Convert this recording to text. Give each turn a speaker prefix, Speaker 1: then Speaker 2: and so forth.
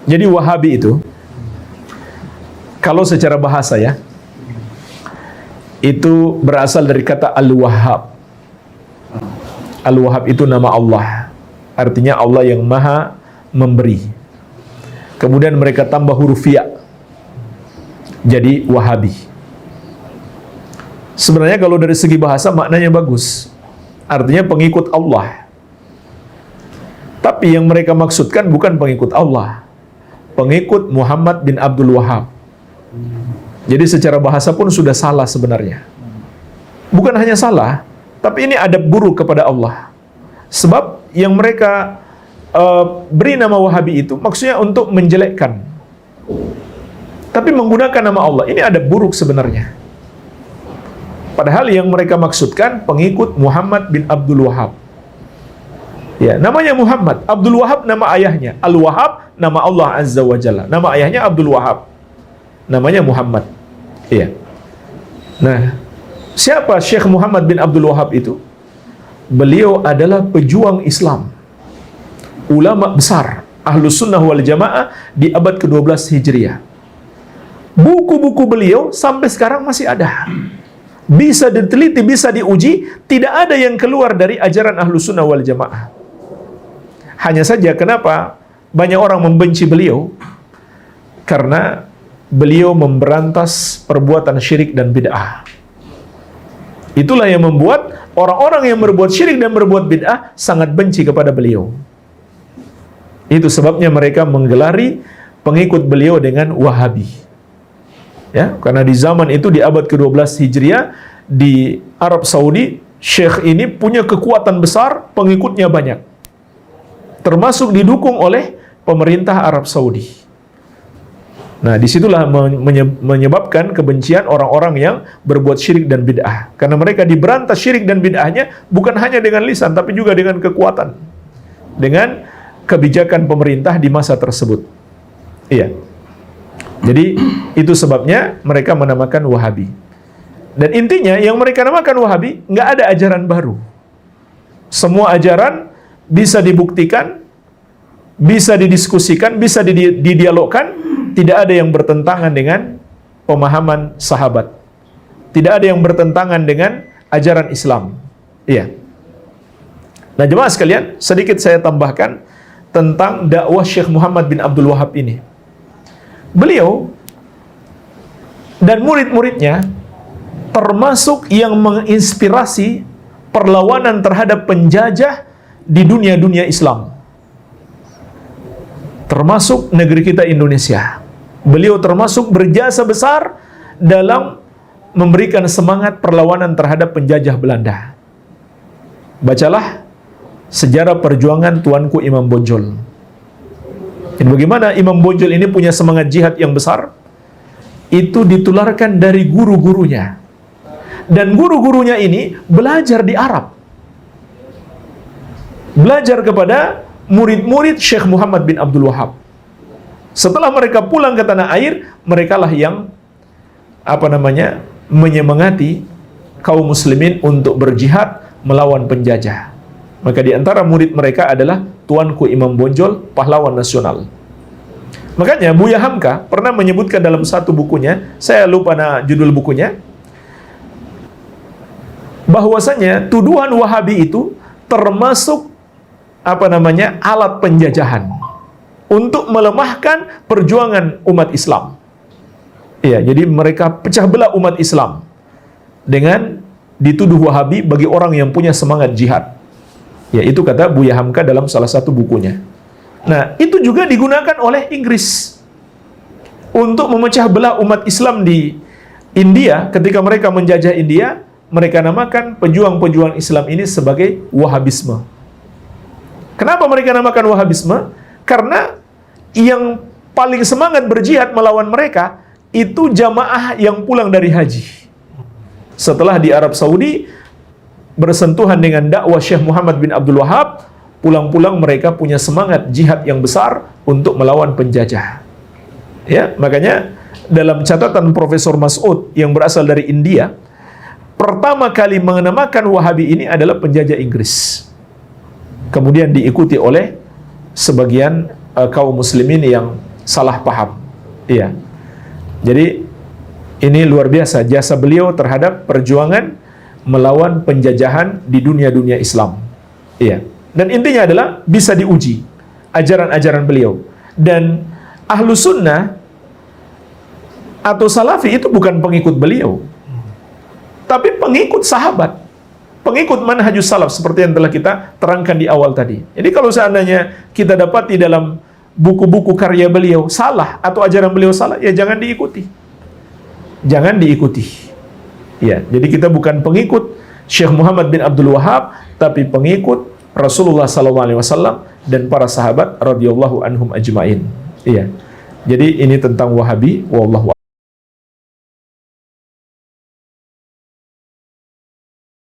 Speaker 1: Jadi Wahabi itu, kalau secara bahasa ya, itu berasal dari kata Al-Wahhab. Al-Wahhab itu nama Allah, artinya Allah yang maha memberi. Kemudian mereka tambah huruf ya, jadi Wahabi. Sebenarnya kalau dari segi bahasa maknanya bagus, artinya pengikut Allah. Tapi yang mereka maksudkan bukan pengikut Allah, pengikut Muhammad bin Abdul Wahhab. Jadi secara bahasa pun sudah salah sebenarnya. Bukan hanya salah, tapi ini adab buruk kepada Allah. Sebab yang mereka beri nama Wahabi itu maksudnya untuk menjelekkan, tapi menggunakan nama Allah. Ini adab buruk sebenarnya. Padahal yang mereka maksudkan pengikut Muhammad bin Abdul Wahhab. Ya, namanya Muhammad, Abdul Wahhab nama ayahnya, Al-Wahhab nama Allah Azza wa Jalla. Nama ayahnya Abdul Wahhab, namanya Muhammad. Iya. Nah, siapa Syekh Muhammad bin Abdul Wahhab itu? Beliau adalah pejuang Islam, ulama besar Ahlus Sunnah wal Jamaah di abad ke-12 Hijriah. Buku-buku beliau sampai sekarang masih ada. Bisa diteliti, bisa diuji, tidak ada yang keluar dari ajaran Ahlus Sunnah wal Jamaah. Hanya saja kenapa banyak orang membenci beliau? Karena beliau memberantas perbuatan syirik dan bid'ah. Itulah yang membuat orang-orang yang berbuat syirik dan berbuat bid'ah sangat benci kepada beliau. Itu sebabnya mereka menggelari pengikut beliau dengan Wahabi. Ya, karena di zaman itu di abad ke-12 Hijriah di Arab Saudi, syekh ini punya kekuatan besar, pengikutnya banyak. Termasuk didukung oleh pemerintah Arab Saudi. Nah, disitulah menyebabkan kebencian orang-orang yang berbuat syirik dan bid'ah. Karena mereka diberantas syirik dan bid'ahnya bukan hanya dengan lisan, tapi juga dengan kekuatan, dengan kebijakan pemerintah di masa tersebut. Iya. Jadi itu sebabnya mereka menamakan Wahabi. Dan intinya yang mereka namakan Wahabi, nggak ada ajaran baru. Semua ajaran bisa dibuktikan, bisa didiskusikan, bisa didialogkan, tidak ada yang bertentangan dengan pemahaman sahabat. Tidak ada yang bertentangan dengan ajaran Islam. Iya. Nah, jemaah sekalian, sedikit saya tambahkan tentang dakwah Syekh Muhammad bin Abdul Wahhab ini. Beliau dan murid-muridnya termasuk yang menginspirasi perlawanan terhadap penjajah di dunia-dunia Islam, termasuk negeri kita Indonesia. Beliau termasuk berjasa besar dalam memberikan semangat perlawanan terhadap penjajah Belanda. Bacalah sejarah perjuangan Tuanku Imam Bonjol. Dan bagaimana Imam Bonjol ini punya semangat jihad yang besar, itu ditularkan dari guru-gurunya. Dan guru-gurunya ini belajar di Arab. Belajar kepada murid-murid Syekh Muhammad bin Abdul Wahhab. Setelah mereka pulang ke tanah air, merekalah yang menyemangati kaum muslimin untuk berjihad melawan penjajah. Maka di antara murid mereka adalah Tuanku Imam Bonjol, pahlawan nasional. Makanya Buya Hamka pernah menyebutkan dalam satu bukunya, saya lupa judul bukunya, bahwasanya tuduhan Wahabi itu termasuk alat penjajahan untuk melemahkan perjuangan umat Islam. Iya, jadi mereka pecah belah umat Islam dengan dituduh Wahabi bagi orang yang punya semangat jihad. Ya, itu kata Buya Hamka dalam salah satu bukunya. Nah, itu juga digunakan oleh Inggris untuk memecah belah umat Islam di India. Ketika mereka menjajah India, mereka namakan pejuang-pejuang Islam ini sebagai Wahabisme. Kenapa mereka namakan Wahabisme? Karena yang paling semangat berjihad melawan mereka itu jamaah yang pulang dari haji. Setelah di Arab Saudi bersentuhan dengan dakwah Syekh Muhammad bin Abdul Wahhab, pulang-pulang mereka punya semangat jihad yang besar untuk melawan penjajah. Ya, makanya dalam catatan Profesor Mas'ud yang berasal dari India, pertama kali mengenamakan Wahabi ini adalah penjajah Inggris. Kemudian diikuti oleh sebagian kaum muslimin yang salah paham. Iya. Jadi ini luar biasa jasa beliau terhadap perjuangan melawan penjajahan di dunia-dunia Islam. Iya. Dan intinya adalah bisa diuji ajaran-ajaran beliau. Dan ahlu sunnah atau salafi itu bukan pengikut beliau, tapi pengikut sahabat, pengikut manhajus salaf seperti yang telah kita terangkan di awal tadi. Jadi kalau seandainya kita dapat di dalam buku-buku karya beliau salah atau ajaran beliau salah, ya jangan diikuti. Jangan diikuti. Ya, jadi kita bukan pengikut Syekh Muhammad bin Abdul Wahab, tapi pengikut Rasulullah SAW dan para sahabat radhiyallahu anhum ajmain. Iya. Jadi ini tentang Wahabi, wallahu